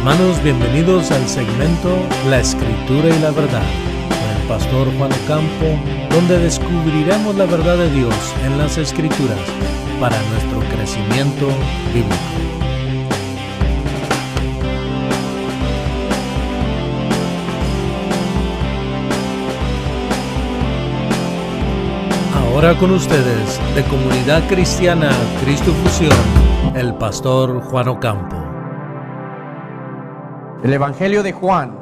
Hermanos, bienvenidos al segmento La Escritura y la Verdad con el pastor Juan Ocampo, donde descubriremos la verdad de Dios en las Escrituras para nuestro crecimiento bíblico. Ahora con ustedes, de Comunidad Cristiana Cristo Fusión, el pastor Juan Ocampo. El Evangelio de Juan,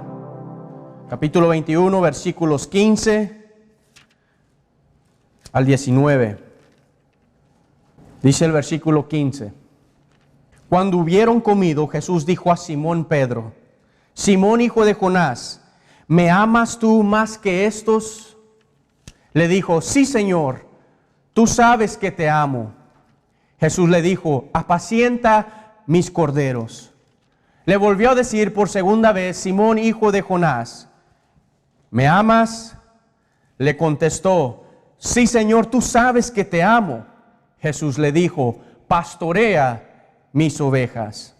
capítulo 21, versículos 15 al 19. Dice el versículo 15: Cuando hubieron comido, Jesús dijo a Simón Pedro: Simón, hijo de Jonás, ¿me amas tú más que estos? Le dijo: Sí, Señor, tú sabes que te amo. Jesús le dijo: apacienta mis corderos. Le volvió a decir por segunda vez: Simón, hijo de Jonás, ¿me amas? Le contestó: Sí, Señor, tú sabes que te amo. Jesús le dijo: pastorea mis ovejas.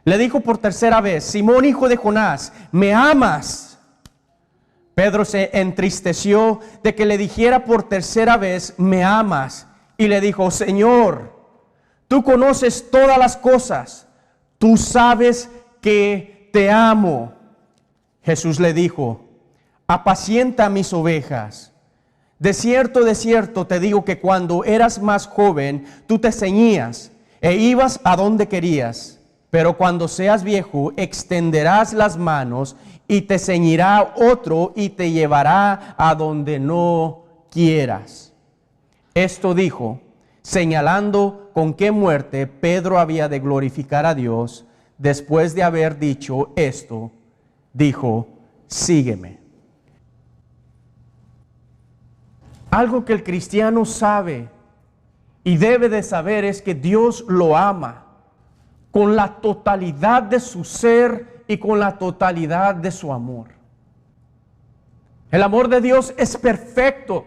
Le dijo por tercera vez: Simón, hijo de Jonás, ¿me amas? Pedro se entristeció de que le dijera por tercera vez: ¿me amas? Y le dijo: Señor, tú conoces todas las cosas. Tú sabes que te amo. Jesús le dijo: apacienta mis ovejas. De cierto te digo que cuando eras más joven, tú te ceñías e ibas a donde querías. Pero cuando seas viejo, extenderás las manos y te ceñirá otro y te llevará a donde no quieras. Esto dijo, señalando con qué muerte Pedro había de glorificar a Dios. Después de haber dicho esto, dijo: sígueme. Algo que el cristiano sabe y debe de saber es que Dios lo ama con la totalidad de su ser y con la totalidad de su amor. El amor de Dios es perfecto,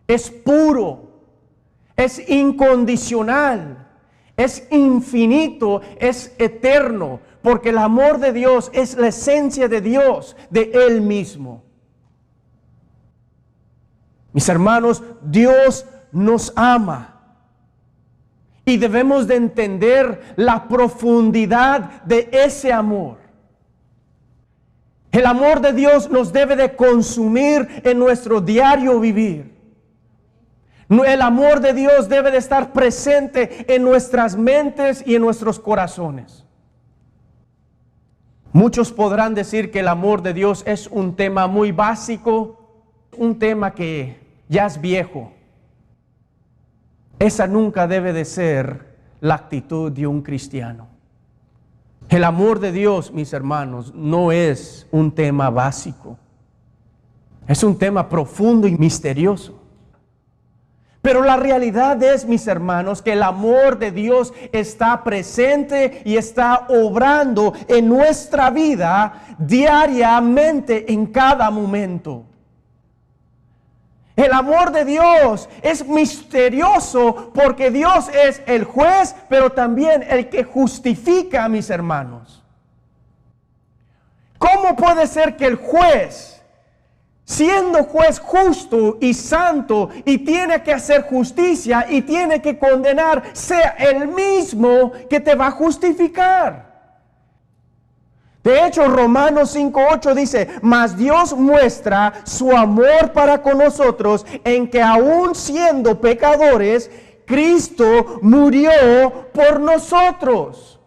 es puro, es incondicional, es infinito, es eterno, porque el amor de Dios es la esencia de Dios, de Él mismo. Mis hermanos, Dios nos ama y debemos de entender la profundidad de ese amor. El amor de Dios nos debe de consumir en nuestro diario vivir. El amor de Dios debe de estar presente en nuestras mentes y en nuestros corazones. Muchos podrán decir que el amor de Dios es un tema muy básico, un tema que ya es viejo. Esa nunca debe de ser la actitud de un cristiano. El amor de Dios, mis hermanos, no es un tema básico. Es un tema profundo y misterioso. Pero la realidad es, mis hermanos, que el amor de Dios está presente y está obrando en nuestra vida diariamente, en cada momento. El amor de Dios es misterioso porque Dios es el juez, pero también el que justifica, mis hermanos. ¿Cómo puede ser que el juez, siendo juez justo y santo y tiene que hacer justicia y tiene que condenar, sea el mismo que te va a justificar? De hecho, Romanos 5:8 dice: mas Dios muestra su amor para con nosotros en que aun siendo pecadores, Cristo murió por nosotros.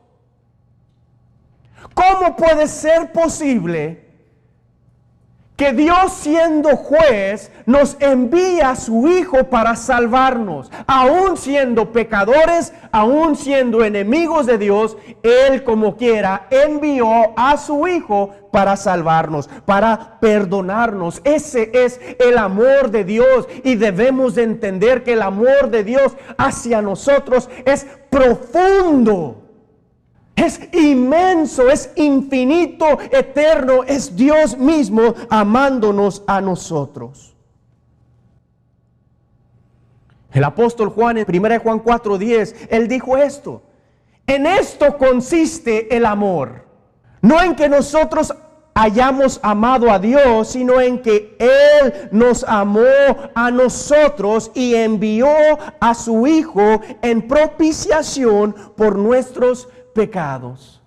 ¿Cómo puede ser posible que Dios, siendo juez, nos envía a su Hijo para salvarnos? Aún siendo pecadores, aún siendo enemigos de Dios, Él como quiera envió a su Hijo para salvarnos, para perdonarnos. Ese es el amor de Dios, y debemos de entender que el amor de Dios hacia nosotros es profundo. Es inmenso, es infinito, eterno, es Dios mismo amándonos a nosotros. El apóstol Juan en 1 Juan 4:10, él dijo esto: en esto consiste el amor, No en que nosotros hayamos amado a Dios, sino en que Él nos amó a nosotros y envió a su Hijo en propiciación por nuestros pecados.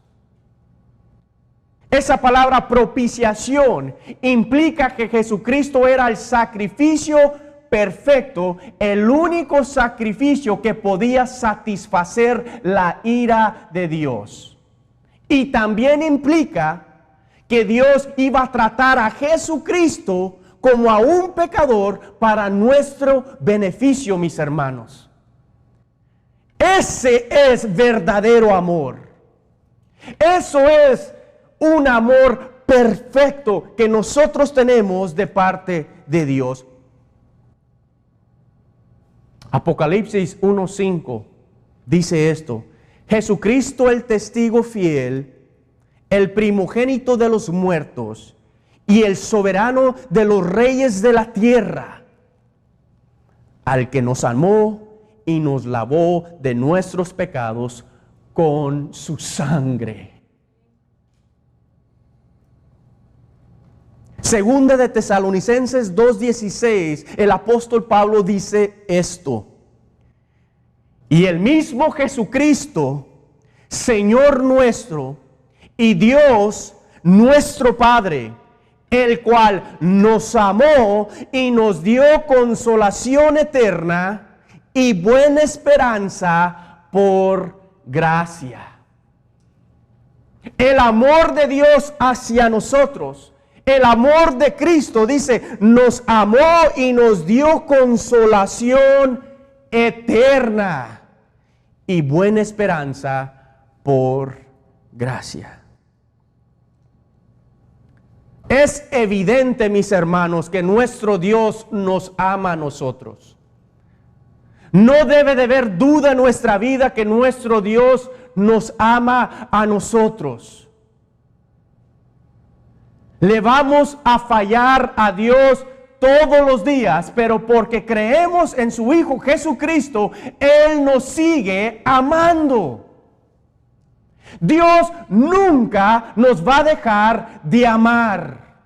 Esa palabra propiciación implica que Jesucristo era el sacrificio perfecto, el único sacrificio que podía satisfacer la ira de Dios. Y también implica que Dios iba a tratar a Jesucristo como a un pecador para nuestro beneficio, mis hermanos. Ese es verdadero amor. Eso es un amor perfecto que nosotros tenemos de parte de Dios. Apocalipsis 1:5 dice esto: Jesucristo, el testigo fiel, el primogénito de los muertos y el soberano de los reyes de la tierra, al que nos amó y nos lavó de nuestros pecados con su sangre. Segunda de Tesalonicenses 2:16, el apóstol Pablo dice esto: y el mismo Jesucristo, Señor nuestro, y Dios nuestro Padre, el cual nos amó y nos dio consolación eterna y buena esperanza por gracia. El amor de Dios hacia nosotros, el amor de Cristo, dice, nos amó y nos dio consolación eterna y buena esperanza por gracia. Es evidente, mis hermanos, que nuestro Dios nos ama a nosotros. No debe de haber duda en nuestra vida que nuestro Dios nos ama a nosotros. Le vamos a fallar a Dios todos los días, pero porque creemos en su Hijo Jesucristo, Él nos sigue amando. Dios nunca nos va a dejar de amar.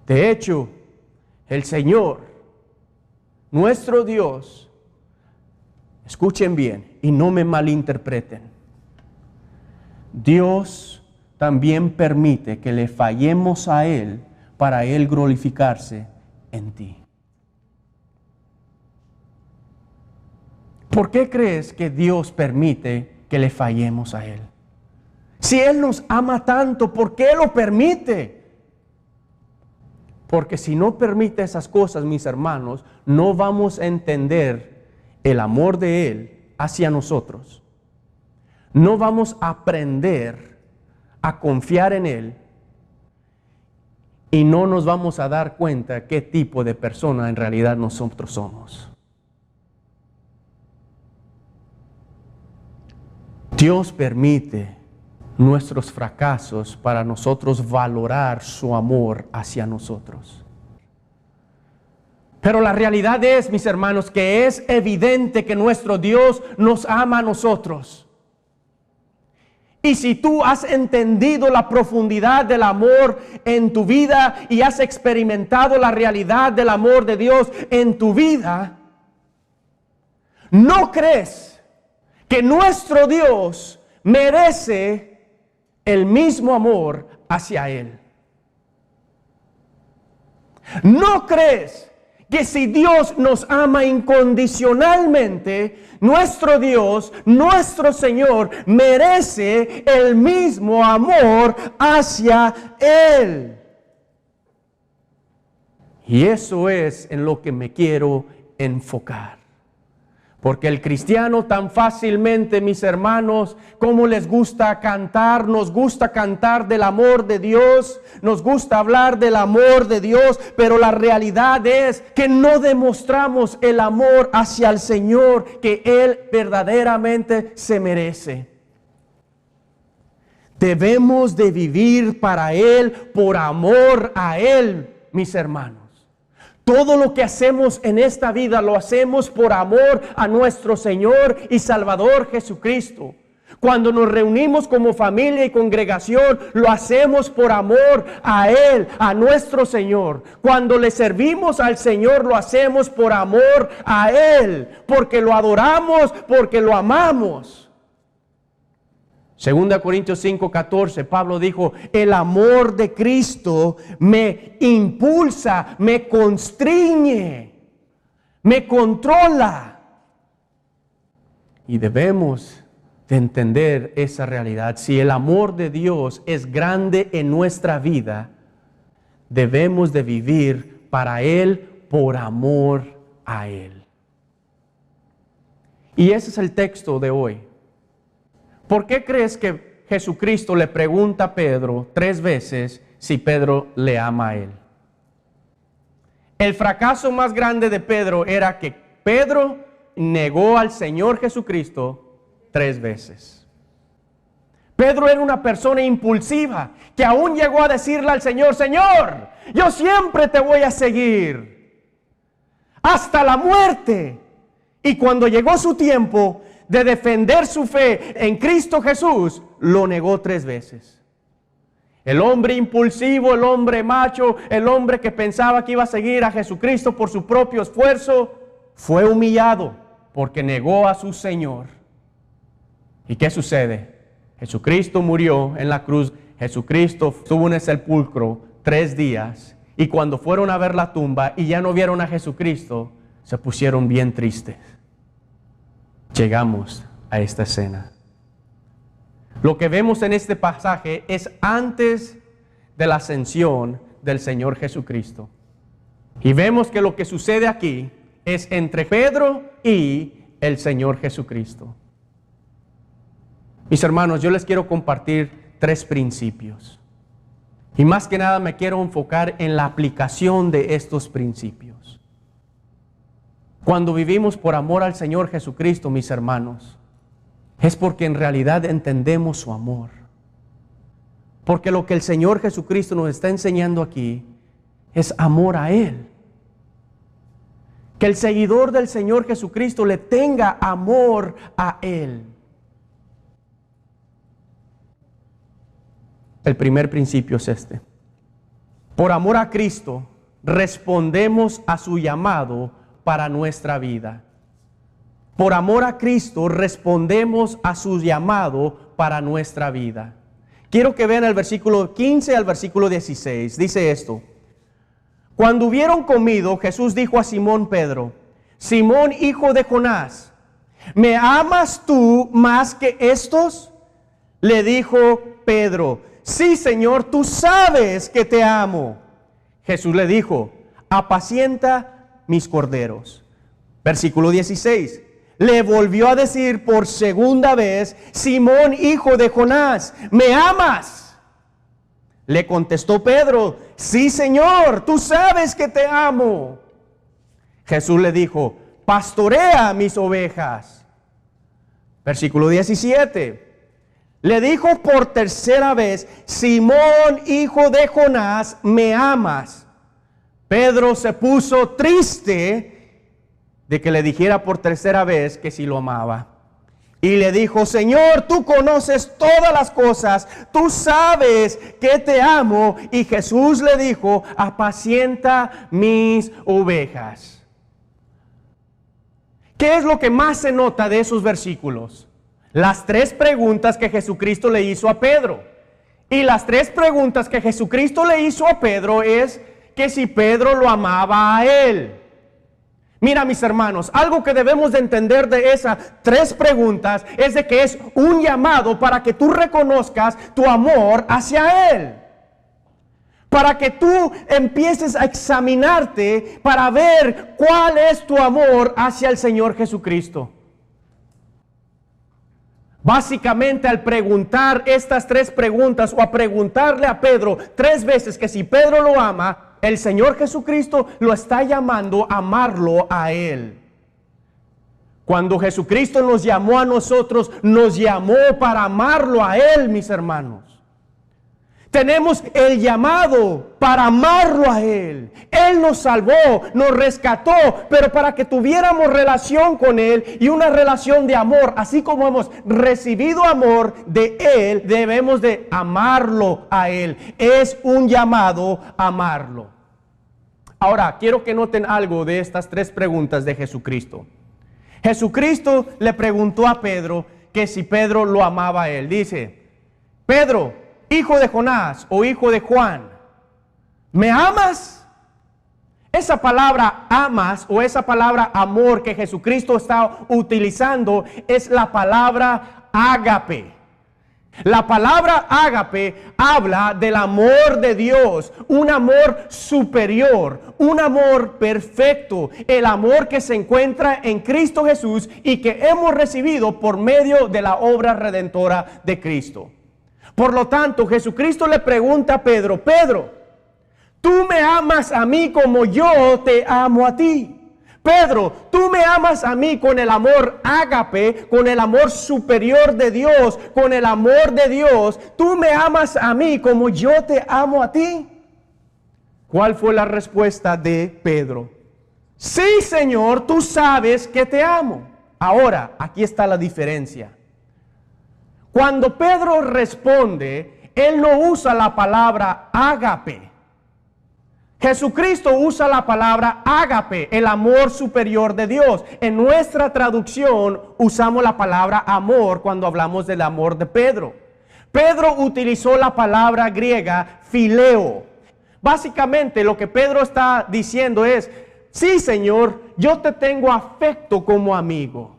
De hecho, el Señor, nuestro Dios, escuchen bien y no me malinterpreten, Dios también permite que le fallemos a Él para Él glorificarse en ti. ¿Por qué crees que Dios permite que le fallemos a Él? Si Él nos ama tanto, ¿por qué lo permite? Porque si no permite esas cosas, mis hermanos, no vamos a entender el amor de Él hacia nosotros. No vamos a aprender a confiar en Él y no nos vamos a dar cuenta qué tipo de persona en realidad nosotros somos. Dios permite nuestros fracasos para nosotros valorar su amor hacia nosotros. Pero la realidad es, mis hermanos, que es evidente que nuestro Dios nos ama a nosotros. Y si tú has entendido la profundidad del amor en tu vida y has experimentado la realidad del amor de Dios en tu vida, ¿no crees que nuestro Dios merece el mismo amor hacia Él? ¿No crees que si Dios nos ama incondicionalmente, nuestro Dios, nuestro Señor, merece el mismo amor hacia Él? Y eso es en lo que me quiero enfocar. Porque el cristiano tan fácilmente, mis hermanos, como les gusta cantar, nos gusta cantar del amor de Dios, nos gusta hablar del amor de Dios, pero la realidad es que no demostramos el amor hacia el Señor que Él verdaderamente se merece. Debemos de vivir para Él, por amor a Él, mis hermanos. Todo lo que hacemos en esta vida lo hacemos por amor a nuestro Señor y Salvador Jesucristo. Cuando nos reunimos como familia y congregación, lo hacemos por amor a Él, a nuestro Señor. Cuando le servimos al Señor, lo hacemos por amor a Él, porque lo adoramos, porque lo amamos. 2 Corintios 5:14, Pablo dijo, el amor de Cristo me impulsa, me constriñe, me controla. Y debemos de entender esa realidad. Si el amor de Dios es grande en nuestra vida, debemos de vivir para Él por amor a Él. Y ese es el texto de hoy. ¿Por qué crees que Jesucristo le pregunta a Pedro 3 veces si Pedro le ama a Él? El fracaso más grande de Pedro era que Pedro negó al Señor Jesucristo 3 veces. Pedro era una persona impulsiva que aún llegó a decirle al Señor, Señor, yo siempre te voy a seguir hasta la muerte. Y cuando llegó su tiempo de defender su fe en Cristo Jesús, lo negó 3 veces. El hombre impulsivo, el hombre macho, el hombre que pensaba que iba a seguir a Jesucristo por su propio esfuerzo, fue humillado porque negó a su Señor. ¿Y qué sucede? Jesucristo murió en la cruz. Jesucristo estuvo en el sepulcro 3 días. Y cuando fueron a ver la tumba y ya no vieron a Jesucristo, se pusieron bien tristes. Llegamos a esta escena. Lo que vemos en este pasaje es antes de la ascensión del Señor Jesucristo. Y vemos que lo que sucede aquí es entre Pedro y el Señor Jesucristo. Mis hermanos, yo les quiero compartir 3 principios. Y más que nada me quiero enfocar en la aplicación de estos principios. Cuando vivimos por amor al Señor Jesucristo, mis hermanos, es porque en realidad entendemos su amor. Porque lo que el Señor Jesucristo nos está enseñando aquí es amor a Él. Que el seguidor del Señor Jesucristo le tenga amor a Él. El primer principio es este. Por amor a Cristo, respondemos a su llamado para nuestra vida. Por amor a Cristo, respondemos a su llamado para nuestra vida. Quiero que vean el versículo 15 al versículo 16. Dice esto. Cuando hubieron comido, Jesús dijo a Simón Pedro, Simón, hijo de Jonás, ¿me amas tú más que estos? Le dijo Pedro, sí, Señor, tú sabes que te amo. Jesús le dijo, apacienta mis corderos. Versículo 16. Le volvió a decir por segunda vez, Simón, hijo de Jonás, ¿me amas? Le contestó Pedro, sí, Señor, tú sabes que te amo. Jesús le dijo, pastorea mis ovejas. Versículo 17. Le dijo por tercera vez, Simón, hijo de Jonás, ¿me amas? Pedro se puso triste de que le dijera por tercera vez que sí lo amaba. Y le dijo, Señor, tú conoces todas las cosas, tú sabes que te amo. Y Jesús le dijo, apacienta mis ovejas. ¿Qué es lo que más se nota de esos versículos? Las 3 preguntas que Jesucristo le hizo a Pedro. Y las 3 preguntas que Jesucristo le hizo a Pedro es que si Pedro lo amaba a él. Mira, mis hermanos, algo que debemos de entender de esas 3 preguntas es de que es un llamado para que tú reconozcas tu amor hacia Él. Para que tú empieces a examinarte para ver cuál es tu amor hacia el Señor Jesucristo. Básicamente, al preguntar estas 3 preguntas o a preguntarle a Pedro 3 veces que si Pedro lo ama, el Señor Jesucristo lo está llamando a amarlo a Él. Cuando Jesucristo nos llamó a nosotros, nos llamó para amarlo a Él, mis hermanos. Tenemos el llamado para amarlo a Él. Él nos salvó, nos rescató, pero para que tuviéramos relación con Él y una relación de amor, así como hemos recibido amor de Él, debemos de amarlo a Él. Es un llamado a amarlo. Ahora, quiero que noten algo de estas 3 preguntas de Jesucristo. Jesucristo le preguntó a Pedro que si Pedro lo amaba a Él. Dice, Pedro, hijo de Jonás o hijo de Juan, ¿me amas? Esa palabra amas o esa palabra amor que Jesucristo está utilizando es la palabra ágape. La palabra ágape habla del amor de Dios, un amor superior, un amor perfecto, el amor que se encuentra en Cristo Jesús y que hemos recibido por medio de la obra redentora de Cristo. Por lo tanto, Jesucristo le pregunta a Pedro, Pedro, ¿tú me amas a mí como yo te amo a ti? Pedro, ¿tú me amas a mí con el amor ágape, con el amor superior de Dios, con el amor de Dios? ¿Tú me amas a mí como yo te amo a ti? ¿Cuál fue la respuesta de Pedro? Sí, Señor, tú sabes que te amo. Ahora, aquí está la diferencia. Cuando Pedro responde, él no usa la palabra ágape. Jesucristo usa la palabra ágape, el amor superior de Dios. En nuestra traducción usamos la palabra amor cuando hablamos del amor de Pedro. Pedro utilizó la palabra griega phileo. Básicamente lo que Pedro está diciendo es, sí, Señor, yo te tengo afecto como amigo.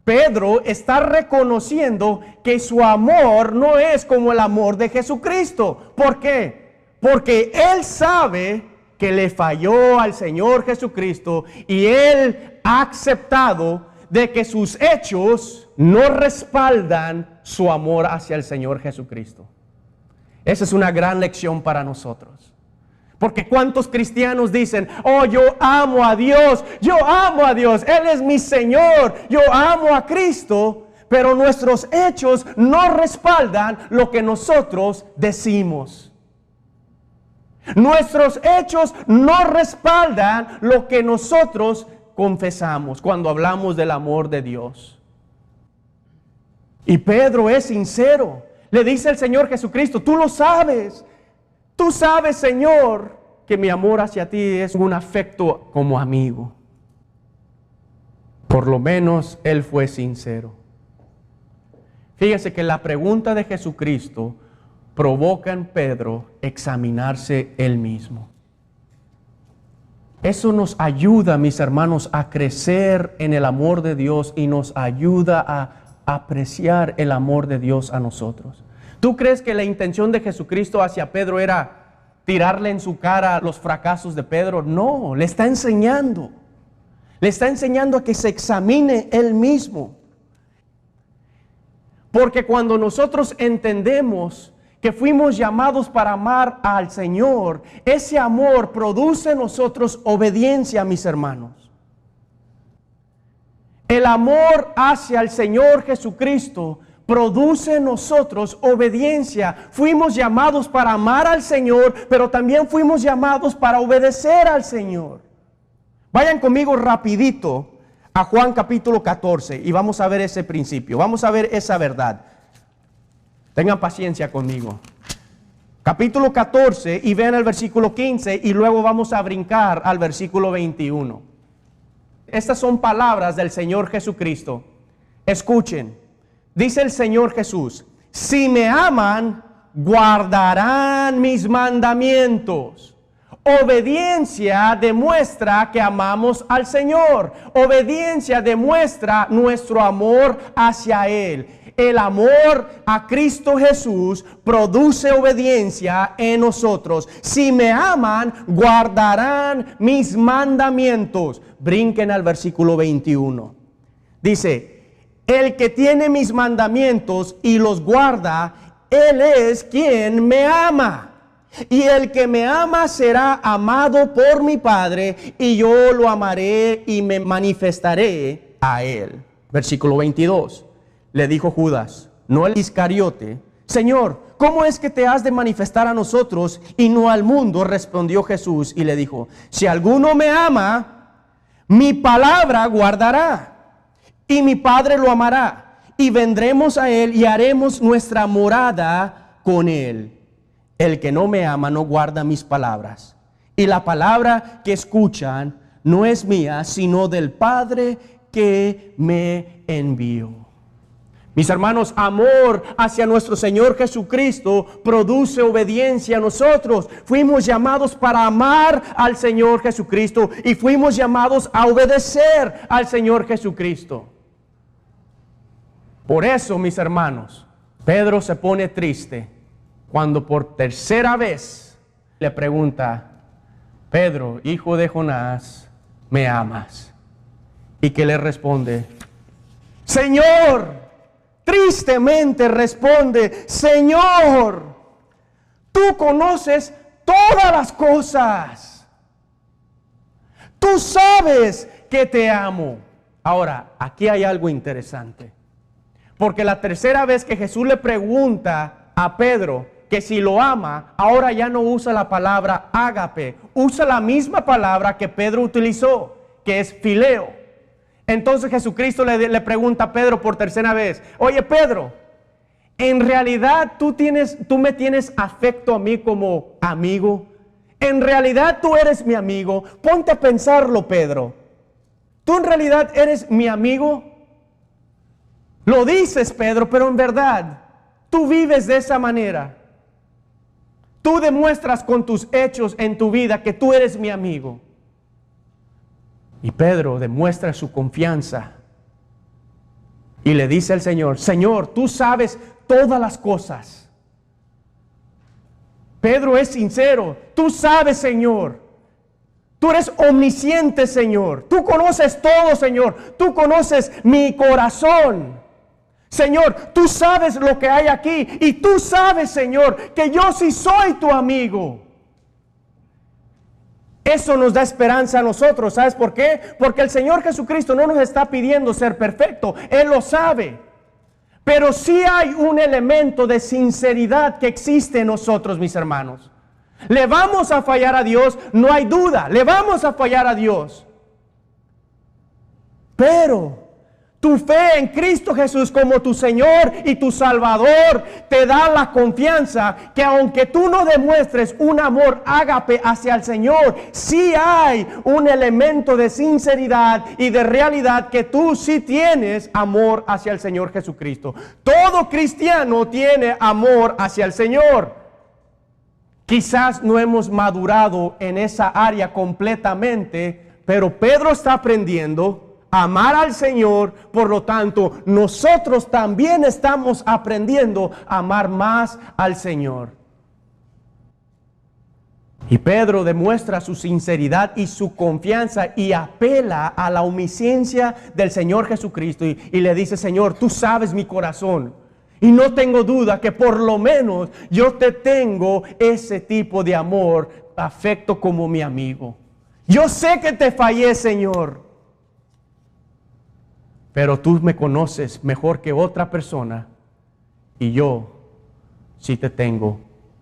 Pedro está reconociendo que su amor no es como el amor de Jesucristo. ¿Por qué? Porque él sabe que le falló al Señor Jesucristo y él ha aceptado de que sus hechos no respaldan su amor hacia el Señor Jesucristo. Esa es una gran lección para nosotros. Porque ¿cuántos cristianos dicen, oh, yo amo a Dios, Él es mi Señor, yo amo a Cristo, pero nuestros hechos no respaldan lo que nosotros decimos? Nuestros hechos no respaldan lo que nosotros confesamos cuando hablamos del amor de Dios. Y Pedro es sincero. Le dice el Señor Jesucristo, tú lo sabes. Tú sabes, Señor, que mi amor hacia ti es un afecto como amigo. Por lo menos él fue sincero. Fíjese que la pregunta de Jesucristo provoca en Pedro examinarse él mismo. Eso nos ayuda, mis hermanos, a crecer en el amor de Dios y nos ayuda a apreciar el amor de Dios a nosotros. ¿Tú crees que la intención de Jesucristo hacia Pedro era tirarle en su cara los fracasos de Pedro? No, le está enseñando. Le está enseñando a que se examine él mismo. Porque cuando nosotros entendemos que fuimos llamados para amar al Señor, ese amor produce en nosotros obediencia, mis hermanos. El amor hacia el Señor Jesucristo produce en nosotros obediencia. Fuimos llamados para amar al Señor, pero también fuimos llamados para obedecer al Señor. Vayan conmigo rapidito a Juan capítulo 14 y vamos a ver ese principio, vamos a ver esa verdad. Tengan paciencia conmigo. Capítulo 14 y vean el versículo 15 y luego vamos a brincar al versículo 21. Estas son palabras del Señor Jesucristo. Escuchen, dice el Señor Jesús, si me aman, guardarán mis mandamientos. Obediencia demuestra que amamos al Señor. Obediencia demuestra nuestro amor hacia Él. El amor a Cristo Jesús produce obediencia en nosotros. Si me aman, guardarán mis mandamientos. Brinquen al versículo 21. Dice, el que tiene mis mandamientos y los guarda, él es quien me ama. Y el que me ama será amado por mi Padre, y yo lo amaré y me manifestaré a él. Versículo 22. Le dijo Judas, no el Iscariote, Señor, ¿cómo es que te has de manifestar a nosotros y no al mundo? Respondió Jesús y le dijo, si alguno me ama, mi palabra guardará, y mi Padre lo amará, y vendremos a él y haremos nuestra morada con él. El que no me ama no guarda mis palabras, y la palabra que escuchan no es mía, sino del Padre que me envió. Mis hermanos, amor hacia nuestro Señor Jesucristo produce obediencia a nosotros. Fuimos llamados para amar al Señor Jesucristo y fuimos llamados a obedecer al Señor Jesucristo. Por eso, mis hermanos, Pedro se pone triste cuando por tercera vez le pregunta, Pedro, hijo de Jonás, ¿me amas? Y que le responde, Señor. Tristemente responde, Señor, tú conoces todas las cosas. Tú sabes que te amo. Ahora, aquí hay algo interesante. Porque la tercera vez que Jesús le pregunta a Pedro que si lo ama, ahora ya no usa la palabra ágape. Usa la misma palabra que Pedro utilizó, que es fileo. Entonces Jesucristo le pregunta a Pedro por tercera vez, oye Pedro, ¿en realidad tú me tienes afecto a mí como amigo? ¿En realidad tú eres mi amigo? Ponte a pensarlo, Pedro. ¿Tú en realidad eres mi amigo? Lo dices, Pedro, pero en verdad, tú vives de esa manera. Tú demuestras con tus hechos en tu vida que tú eres mi amigo. Y Pedro demuestra su confianza y le dice al Señor, Señor, tú sabes todas las cosas. Pedro es sincero, tú sabes, Señor. Tú eres omnisciente, Señor. Tú conoces todo, Señor. Tú conoces mi corazón. Señor, tú sabes lo que hay aquí y tú sabes, Señor, que yo sí soy tu amigo. Eso nos da esperanza a nosotros. ¿Sabes por qué? Porque el Señor Jesucristo no nos está pidiendo ser perfecto. Él lo sabe. Pero sí hay un elemento de sinceridad que existe en nosotros, mis hermanos. ¿Le vamos a fallar a Dios? No hay duda. Le vamos a fallar a Dios. Pero tu fe en Cristo Jesús como tu Señor y tu Salvador te da la confianza que aunque tú no demuestres un amor ágape hacia el Señor, sí hay un elemento de sinceridad y de realidad que tú sí tienes amor hacia el Señor Jesucristo. Todo cristiano tiene amor hacia el Señor. Quizás no hemos madurado en esa área completamente, pero Pedro está aprendiendo amar al Señor, por lo tanto, nosotros también estamos aprendiendo a amar más al Señor. Y Pedro demuestra su sinceridad y su confianza y apela a la omnisciencia del Señor Jesucristo y le dice, Señor, tú sabes mi corazón y no tengo duda que por lo menos yo te tengo ese tipo de amor, afecto como mi amigo. Yo sé que te fallé, Señor. Pero tú me conoces mejor que otra persona y yo sí te tengo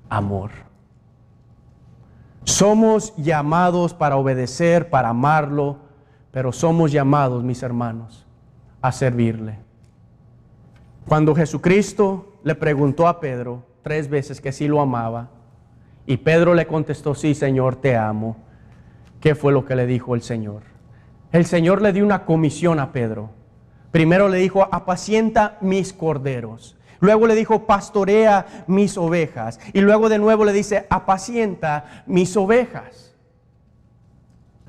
amor. Somos llamados para obedecer, para amarlo, pero somos llamados, mis hermanos, a servirle. Cuando Jesucristo le preguntó a Pedro 3 veces que sí lo amaba y Pedro le contestó, sí, Señor, te amo, ¿qué fue lo que le dijo el Señor? El Señor le dio una comisión a Pedro. Primero le dijo, apacienta mis corderos. Luego le dijo, pastorea mis ovejas. Y luego de nuevo le dice, apacienta mis ovejas.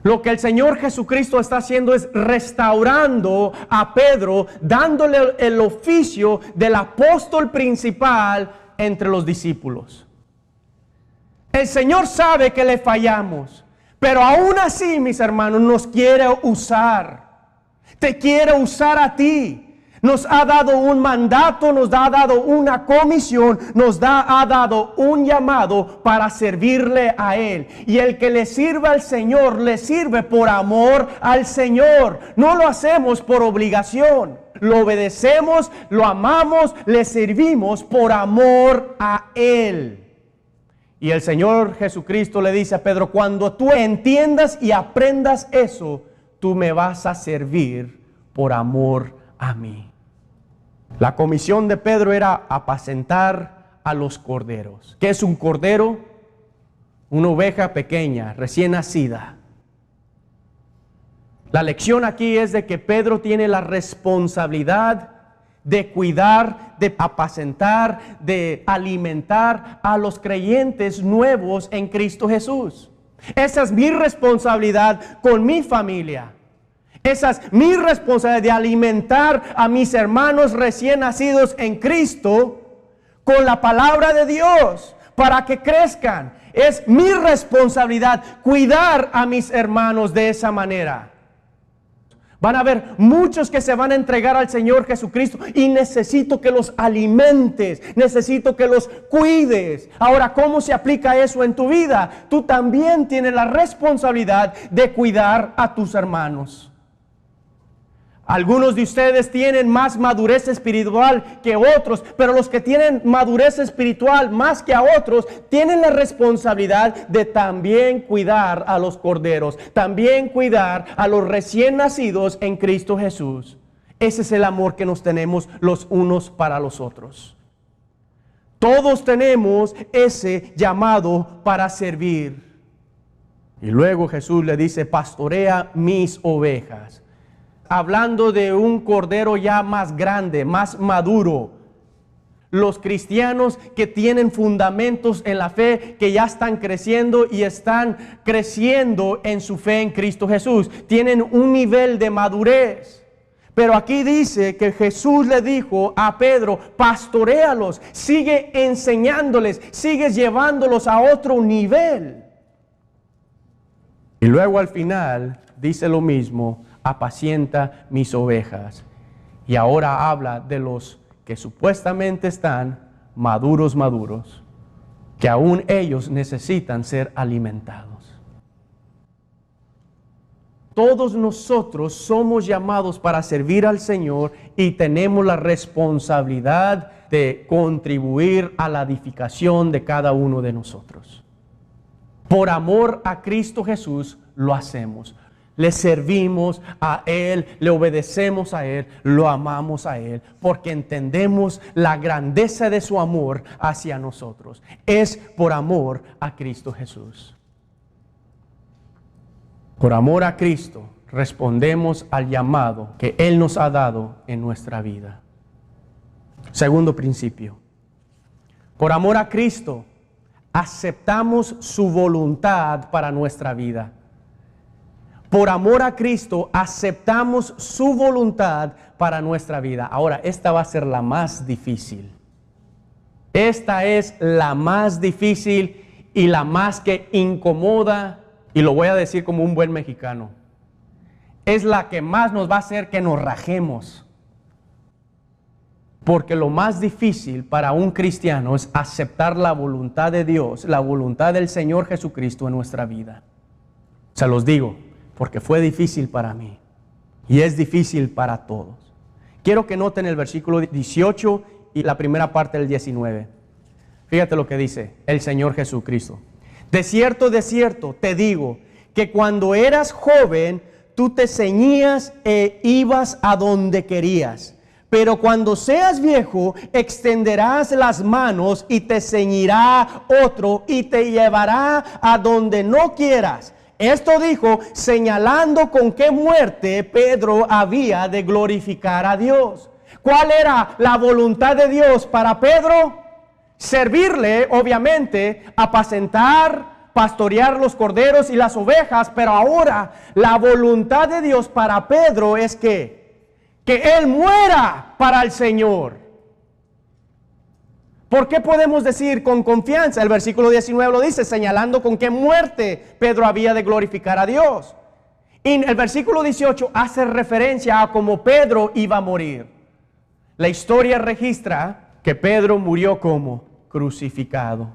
Lo que el Señor Jesucristo está haciendo es restaurando a Pedro, dándole el oficio del apóstol principal entre los discípulos. El Señor sabe que le fallamos, pero aún así, mis hermanos, nos quiere usar. Te quiere usar a ti. Nos ha dado un mandato, nos ha dado una comisión, ha dado un llamado para servirle a Él. Y el que le sirve al Señor, le sirve por amor al Señor. No lo hacemos por obligación. Lo obedecemos, lo amamos, le servimos por amor a Él. Y el Señor Jesucristo le dice a Pedro, cuando tú entiendas y aprendas eso, tú me vas a servir por amor a mí. La comisión de Pedro era apacentar a los corderos. ¿Qué es un cordero? Una oveja pequeña, recién nacida. La lección aquí es de que Pedro tiene la responsabilidad de cuidar, de apacentar, de alimentar a los creyentes nuevos en Cristo Jesús. Esa es mi responsabilidad con mi familia. Esa es mi responsabilidad de alimentar a mis hermanos recién nacidos en Cristo con la palabra de Dios para que crezcan. Es mi responsabilidad cuidar a mis hermanos de esa manera. Van a haber muchos que se van a entregar al Señor Jesucristo y necesito que los alimentes, necesito que los cuides. Ahora, ¿cómo se aplica eso en tu vida? Tú también tienes la responsabilidad de cuidar a tus hermanos. Algunos de ustedes tienen más madurez espiritual que otros, pero los que tienen madurez espiritual más que a otros, tienen la responsabilidad de también cuidar a los corderos, también cuidar a los recién nacidos en Cristo Jesús. Ese es el amor que nos tenemos los unos para los otros. Todos tenemos ese llamado para servir. Y luego Jesús le dice, pastorea mis ovejas. Hablando de un cordero ya más grande, más maduro. Los cristianos que tienen fundamentos en la fe, que ya están creciendo y están creciendo en su fe en Cristo Jesús, tienen un nivel de madurez. Pero aquí dice que Jesús le dijo a Pedro, pastoréalos, sigue enseñándoles, sigue llevándolos a otro nivel. Y luego al final dice lo mismo, apacienta mis ovejas. Y ahora habla de los que supuestamente están maduros, que aún ellos necesitan ser alimentados. Todos nosotros somos llamados para servir al Señor y tenemos la responsabilidad de contribuir a la edificación de cada uno de nosotros. Por amor a Cristo Jesús lo hacemos. Le servimos a Él, le obedecemos a Él, lo amamos a Él, porque entendemos la grandeza de su amor hacia nosotros. Es por amor a Cristo Jesús. Por amor a Cristo respondemos al llamado que Él nos ha dado en nuestra vida. Segundo principio. Por amor a Cristo aceptamos su voluntad para nuestra vida. Por amor a Cristo, aceptamos su voluntad para nuestra vida. Ahora, esta va a ser la más difícil. Esta es la más difícil y la más que incomoda, y lo voy a decir como un buen mexicano. Es la que más nos va a hacer que nos rajemos. Porque lo más difícil para un cristiano es aceptar la voluntad de Dios, la voluntad del Señor Jesucristo en nuestra vida. Se los digo, porque fue difícil para mí y es difícil para todos. Quiero que noten el versículo 18 y la primera parte del 19. Fíjate lo que dice el Señor Jesucristo. De cierto, te digo, que cuando eras joven, tú te ceñías e ibas a donde querías. Pero cuando seas viejo, extenderás las manos y te ceñirá otro y te llevará a donde no quieras. Esto dijo señalando con qué muerte Pedro había de glorificar a Dios. ¿Cuál era la voluntad de Dios para Pedro? Servirle, obviamente, apacentar, pastorear los corderos y las ovejas, pero ahora la voluntad de Dios para Pedro es que él muera para el Señor. ¿Por qué podemos decir con confianza? El versículo 19 lo dice, señalando con qué muerte Pedro había de glorificar a Dios. Y el versículo 18 hace referencia a cómo Pedro iba a morir. La historia registra que Pedro murió como crucificado.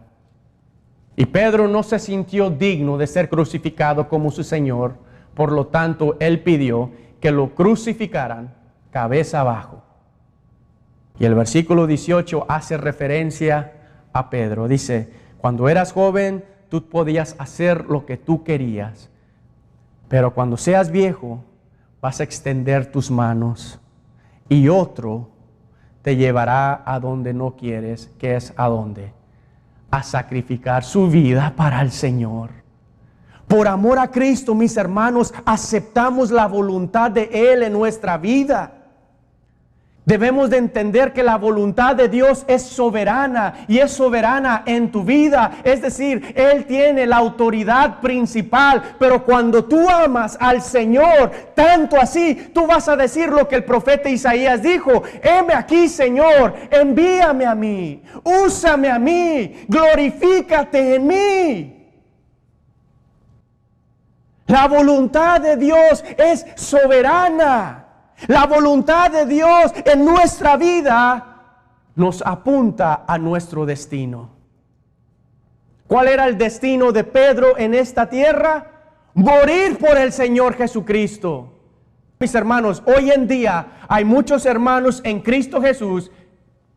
Y Pedro no se sintió digno de ser crucificado como su Señor. Por lo tanto, él pidió que lo crucificaran cabeza abajo. Y el versículo 18 hace referencia a Pedro. Dice, cuando eras joven, tú podías hacer lo que tú querías. Pero cuando seas viejo, vas a extender tus manos y otro te llevará a donde no quieres, que es a dónde, a sacrificar su vida para el Señor. Por amor a Cristo, mis hermanos, aceptamos la voluntad de Él en nuestra vida. Debemos de entender que la voluntad de Dios es soberana y es soberana en tu vida. Es decir, Él tiene la autoridad principal. Pero cuando tú amas al Señor, tanto así, tú vas a decir lo que el profeta Isaías dijo. Heme aquí, Señor, envíame a mí, úsame a mí, glorifícate en mí. La voluntad de Dios es soberana. La voluntad de Dios en nuestra vida nos apunta a nuestro destino. ¿Cuál era el destino de Pedro en esta tierra? Morir por el Señor Jesucristo. Mis hermanos, hoy en día hay muchos hermanos en Cristo Jesús,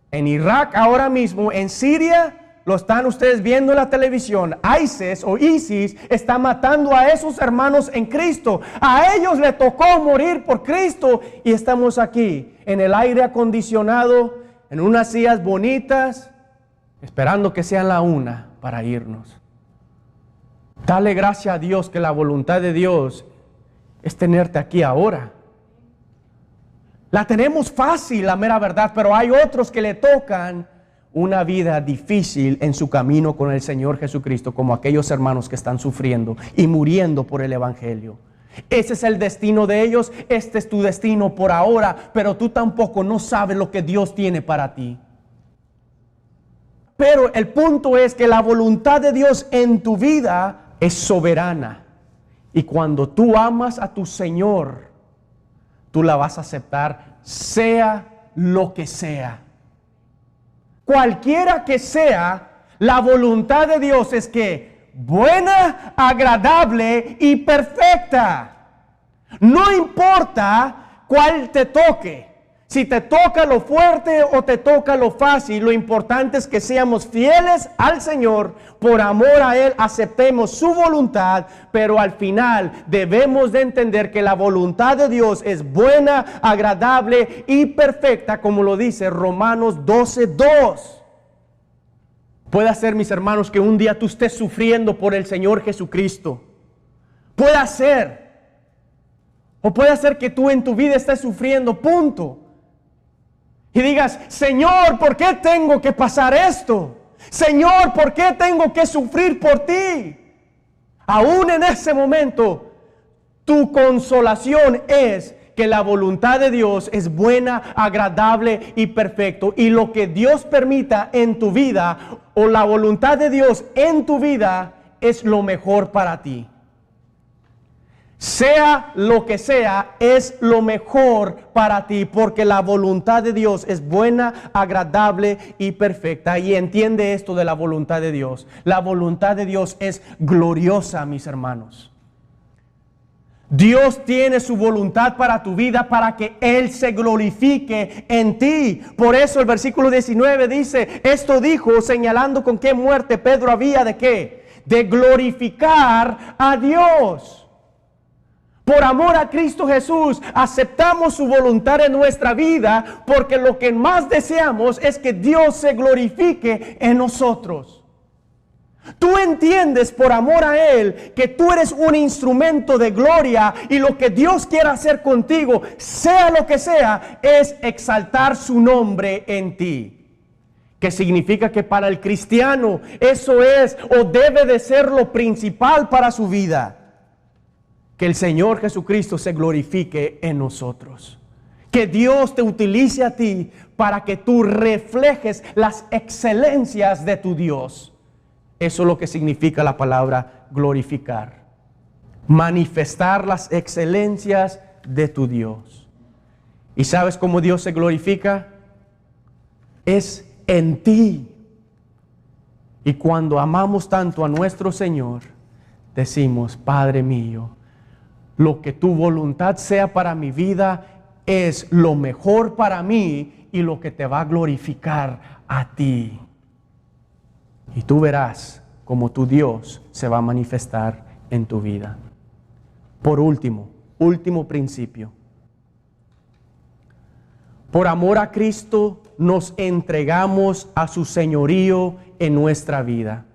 en Irak ahora mismo, en Siria. Lo están ustedes viendo en la televisión. ISIS está matando a esos hermanos en Cristo. A ellos le tocó morir por Cristo. Y estamos aquí en el aire acondicionado, en unas sillas bonitas, esperando que sean la 1 para irnos. Dale gracias a Dios que la voluntad de Dios es tenerte aquí ahora. La tenemos fácil, la mera verdad, pero hay otros que le tocan una vida difícil en su camino con el Señor Jesucristo, como aquellos hermanos que están sufriendo y muriendo por el Evangelio. Ese es el destino de ellos, este es tu destino por ahora, pero tú tampoco no sabes lo que Dios tiene para ti. Pero el punto es que la voluntad de Dios en tu vida es soberana. Y cuando tú amas a tu Señor, tú la vas a aceptar, sea lo que sea. Cualquiera que sea, la voluntad de Dios es que buena, agradable y perfecta. No importa cuál te toque. Si te toca lo fuerte o te toca lo fácil, lo importante es que seamos fieles al Señor. Por amor a Él aceptemos su voluntad, pero al final debemos de entender que la voluntad de Dios es buena, agradable y perfecta, como lo dice Romanos 12:2. Puede ser, mis hermanos, que un día tú estés sufriendo por el Señor Jesucristo. Puede ser. O puede ser que tú en tu vida estés sufriendo, punto. Y digas, Señor, ¿por qué tengo que pasar esto? Señor, ¿por qué tengo que sufrir por ti? Aún en ese momento, tu consolación es que la voluntad de Dios es buena, agradable y perfecto. Y lo que Dios permita en tu vida, o la voluntad de Dios en tu vida, es lo mejor para ti. Sea lo que sea, es lo mejor para ti, porque la voluntad de Dios es buena, agradable y perfecta. Y entiende esto de la voluntad de Dios. La voluntad de Dios es gloriosa, mis hermanos. Dios tiene su voluntad para tu vida, para que Él se glorifique en ti. Por eso el versículo 19 dice, esto dijo señalando con qué muerte Pedro había de qué, de glorificar a Dios. Por amor a Cristo Jesús, aceptamos su voluntad en nuestra vida, porque lo que más deseamos es que Dios se glorifique en nosotros. Tú entiendes por amor a Él que tú eres un instrumento de gloria, y lo que Dios quiere hacer contigo, sea lo que sea, es exaltar su nombre en ti. Que significa que para el cristiano eso es o debe de ser lo principal para su vida. Que el Señor Jesucristo se glorifique en nosotros. Que Dios te utilice a ti para que tú reflejes las excelencias de tu Dios. Eso es lo que significa la palabra glorificar. Manifestar las excelencias de tu Dios. ¿Y sabes cómo Dios se glorifica? Es en ti. Y cuando amamos tanto a nuestro Señor, decimos, Padre mío, lo que tu voluntad sea para mi vida, es lo mejor para mí y lo que te va a glorificar a ti. Y tú verás cómo tu Dios se va a manifestar en tu vida. Por último principio. Por amor a Cristo nos entregamos a su señorío en nuestra vida.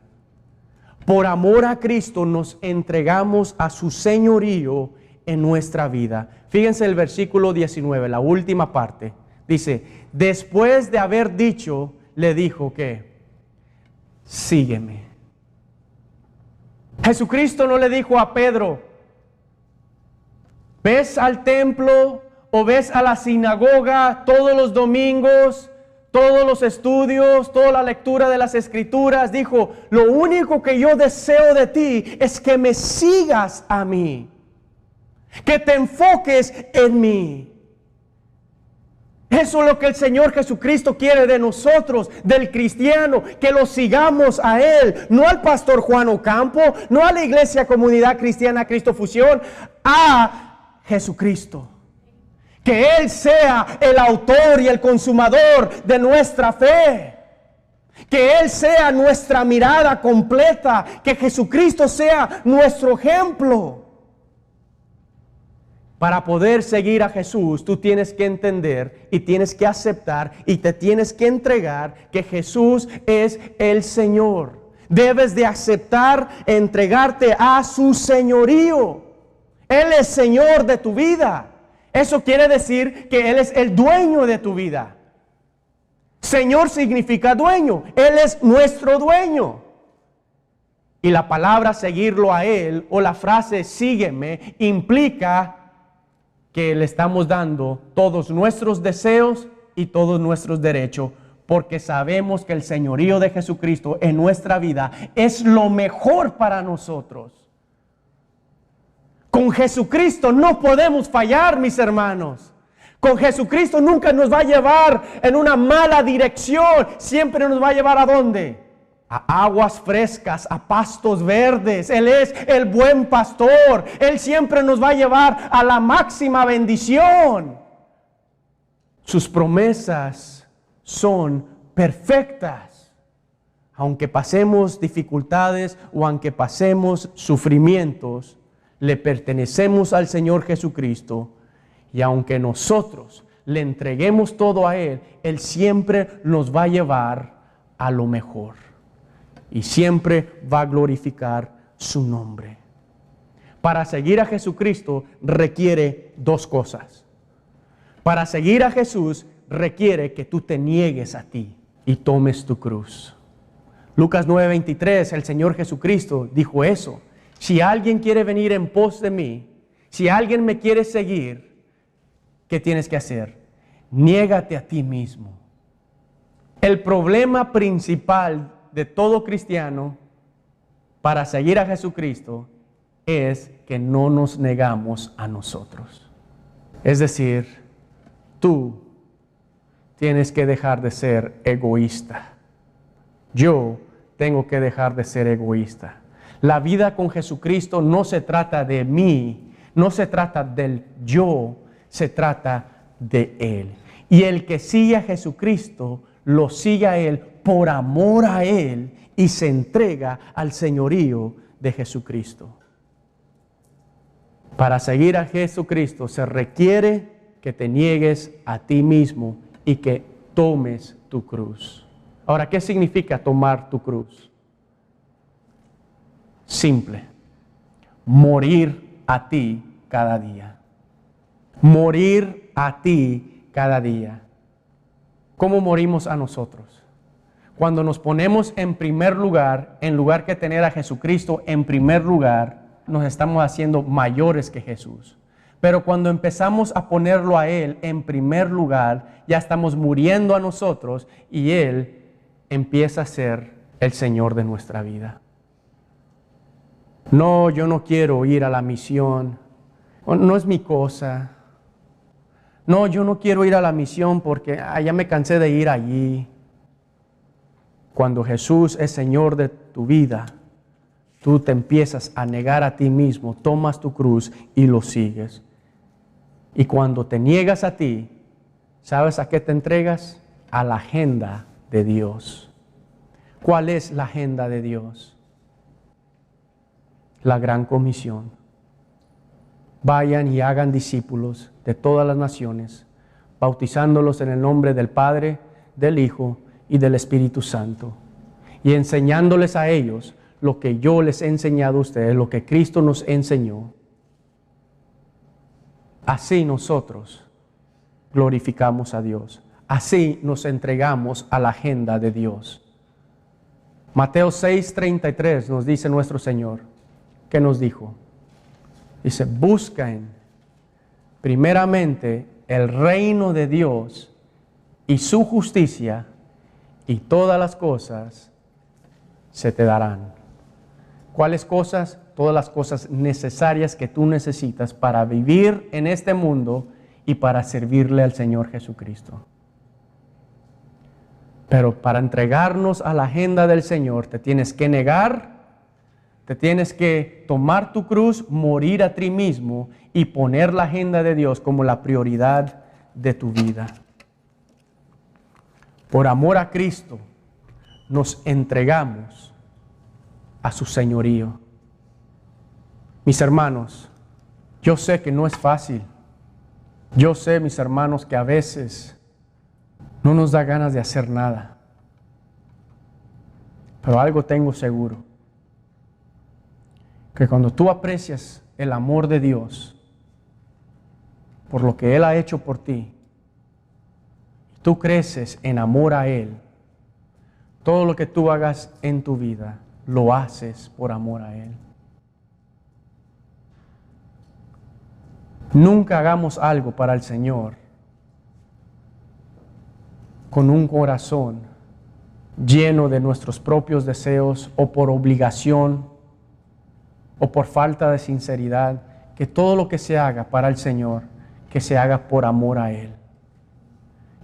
Por amor a Cristo nos entregamos a su señorío en nuestra vida. Fíjense el versículo 19, la última parte. Dice, después de haber dicho, le dijo que, sígueme. Jesucristo no le dijo a Pedro, ¿ves al templo o ves a la sinagoga todos los domingos, todos los estudios, toda la lectura de las Escrituras? Dijo, lo único que yo deseo de ti es que me sigas a mí, que te enfoques en mí. Eso es lo que el Señor Jesucristo quiere de nosotros, del cristiano, que lo sigamos a Él, no al pastor Juan Ocampo, no a la Iglesia Comunidad Cristiana Cristo Fusión, a Jesucristo. Que Él sea el autor y el consumador de nuestra fe. Que Él sea nuestra mirada completa, que Jesucristo sea nuestro ejemplo. Para poder seguir a Jesús, tú tienes que entender y tienes que aceptar y te tienes que entregar que Jesús es el Señor. Debes de aceptar, entregarte a su señorío. Él es Señor de tu vida. Eso quiere decir que Él es el dueño de tu vida. Señor significa dueño. Él es nuestro dueño. Y la palabra seguirlo a Él o la frase sígueme implica que le estamos dando todos nuestros deseos y todos nuestros derechos, porque sabemos que el señorío de Jesucristo en nuestra vida es lo mejor para nosotros. Con Jesucristo no podemos fallar, mis hermanos. Con Jesucristo nunca nos va a llevar en una mala dirección. Siempre nos va a llevar ¿a dónde? A aguas frescas, a pastos verdes. Él es el buen pastor. Él siempre nos va a llevar a la máxima bendición. Sus promesas son perfectas. Aunque pasemos dificultades o aunque pasemos sufrimientos, le pertenecemos al Señor Jesucristo. Y aunque nosotros le entreguemos todo a Él, Él siempre nos va a llevar a lo mejor. Y siempre va a glorificar su nombre. Para seguir a Jesucristo requiere dos cosas. Para seguir a Jesús requiere que tú te niegues a ti y tomes tu cruz. Lucas 9:23, el Señor Jesucristo dijo eso. Si alguien quiere venir en pos de mí, si alguien me quiere seguir, ¿qué tienes que hacer? Niégate a ti mismo. El problema principal de todo cristiano para seguir a Jesucristo es que no nos negamos a nosotros. Es decir, tú tienes que dejar de ser egoísta. Yo tengo que dejar de ser egoísta. La vida con Jesucristo no se trata de mí, no se trata del yo, se trata de Él. Y el que sigue a Jesucristo, lo sigue a Él por amor a Él y se entrega al señorío de Jesucristo. Para seguir a Jesucristo se requiere que te niegues a ti mismo y que tomes tu cruz. Ahora, ¿qué significa tomar tu cruz? Simple. Morir a ti cada día. Morir a ti cada día. ¿Cómo morimos a nosotros? Cuando nos ponemos en primer lugar, en lugar que tener a Jesucristo en primer lugar, nos estamos haciendo mayores que Jesús. Pero cuando empezamos a ponerlo a Él en primer lugar, ya estamos muriendo a nosotros y Él empieza a ser el Señor de nuestra vida. No, yo no quiero ir a la misión. No es mi cosa. No, yo no quiero ir a la misión porque ya me cansé de ir allí. Cuando Jesús es Señor de tu vida, tú te empiezas a negar a ti mismo, tomas tu cruz y lo sigues. Y cuando te niegas a ti, ¿sabes a qué te entregas? A la agenda de Dios. ¿Cuál es la agenda de Dios? La gran comisión. Vayan y hagan discípulos de todas las naciones, bautizándolos en el nombre del Padre, del Hijo y del Espíritu Santo, y enseñándoles a ellos lo que yo les he enseñado a ustedes, lo que Cristo nos enseñó. Así nosotros glorificamos a Dios. Así nos entregamos a la agenda de Dios. Mateo 6:33 nos dice nuestro Señor. ¿Qué nos dijo? Dice, busquen primeramente el reino de Dios y su justicia, y todas las cosas se te darán. ¿Cuáles cosas? Todas las cosas necesarias que tú necesitas para vivir en este mundo y para servirle al Señor Jesucristo. Pero para entregarnos a la agenda del Señor, te tienes que negar, te tienes que tomar tu cruz, morir a ti mismo y poner la agenda de Dios como la prioridad de tu vida. Por amor a Cristo, nos entregamos a su señorío. Mis hermanos, yo sé que no es fácil. Yo sé, mis hermanos, que a veces no nos da ganas de hacer nada. Pero algo tengo seguro. Que cuando tú aprecias el amor de Dios por lo que Él ha hecho por ti, tú creces en amor a Él, todo lo que tú hagas en tu vida, lo haces por amor a Él. Nunca hagamos algo para el Señor con un corazón lleno de nuestros propios deseos o por obligación o por falta de sinceridad. Que todo lo que se haga para el Señor, que se haga por amor a Él.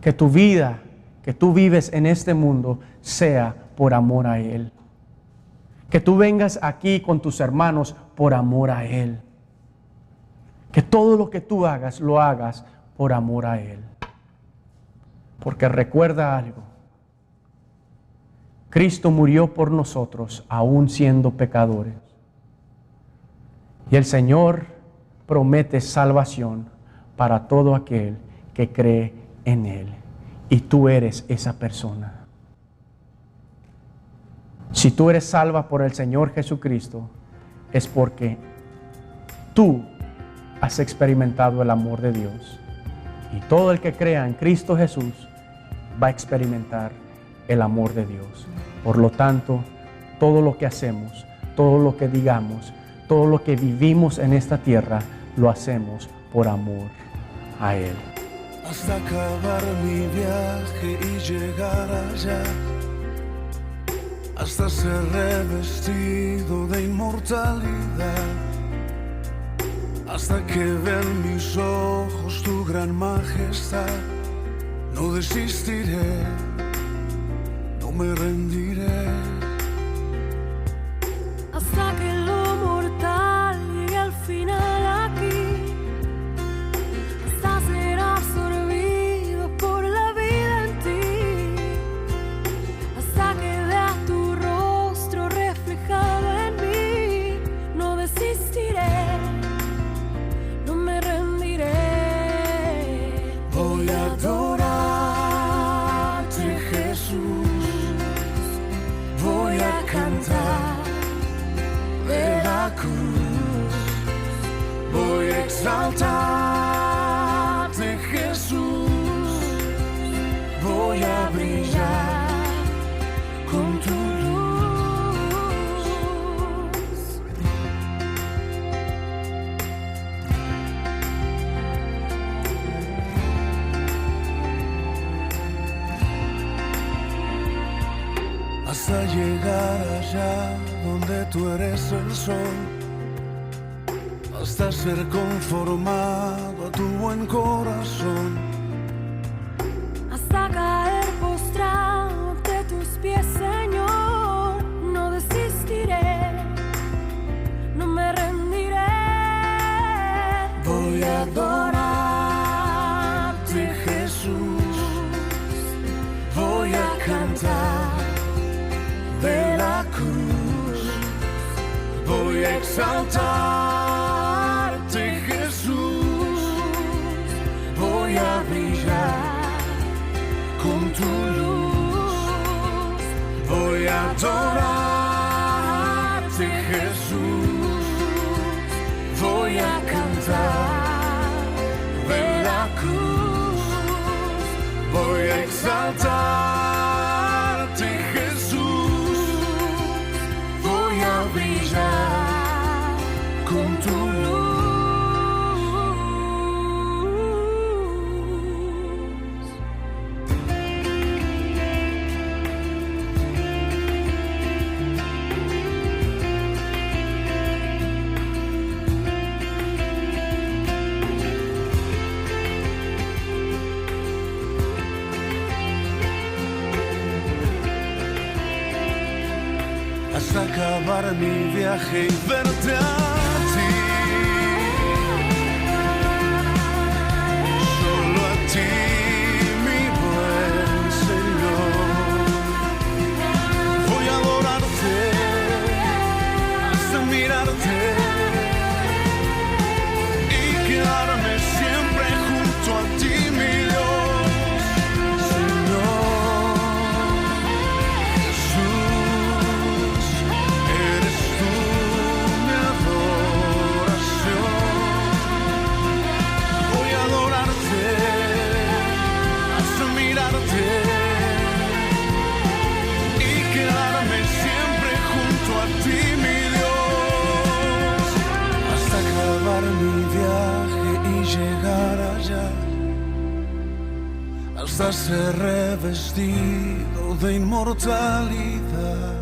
Que tu vida, que tú vives en este mundo, sea por amor a Él. Que tú vengas aquí con tus hermanos por amor a Él. Que todo lo que tú hagas, lo hagas por amor a Él. Porque recuerda algo. Cristo murió por nosotros, aún siendo pecadores. Y el Señor promete salvación para todo aquel que cree en Él. Y tú eres esa persona. Si tú eres salva por el Señor Jesucristo, es porque tú has experimentado el amor de Dios. Y todo el que crea en Cristo Jesús va a experimentar el amor de Dios. Por lo tanto, todo lo que hacemos, todo lo que digamos, todo lo que vivimos en esta tierra, lo hacemos por amor a Él. Hasta acabar mi viaje y llegar allá, hasta ser revestido de inmortalidad, hasta que vean mis ojos tu gran majestad. No desistiré, no me rendiré, hasta que lo mortal llegue al final aquí, hasta ser absorbido por la vida en ti, hasta que vea tu rostro reflejado en mí. No desistiré, no me rendiré. voy a adorarte, Jesús, voy a cantar de la cruz, voy a exaltarte, Jesús, voy a brillar con tu luz. Hasta llegar allá donde tú eres el sol, hasta ser conformado a tu buen corazón, Hasta caer postrado ante tus pies, Señor. No desistiré, no me rendiré. voy a adorar. a exaltarte, Jesús. Voy a brillar con tu luz. Voy a adorarte, Jesús. Voy a cantar de la cruz. Voy a exaltarte, Jesús. Voy a brillar con tu luz. Hasta acabar mi viaje y verte a ti, solo a ti, mi buen Señor. Voy a adorarte hasta mirarte y quedarme siempre junto a ti, mi Dios, Señor. Y quedarme siempre junto a ti, mi Dios, hasta acabar mi viaje y llegar allá, hasta ser revestido de inmortalidad.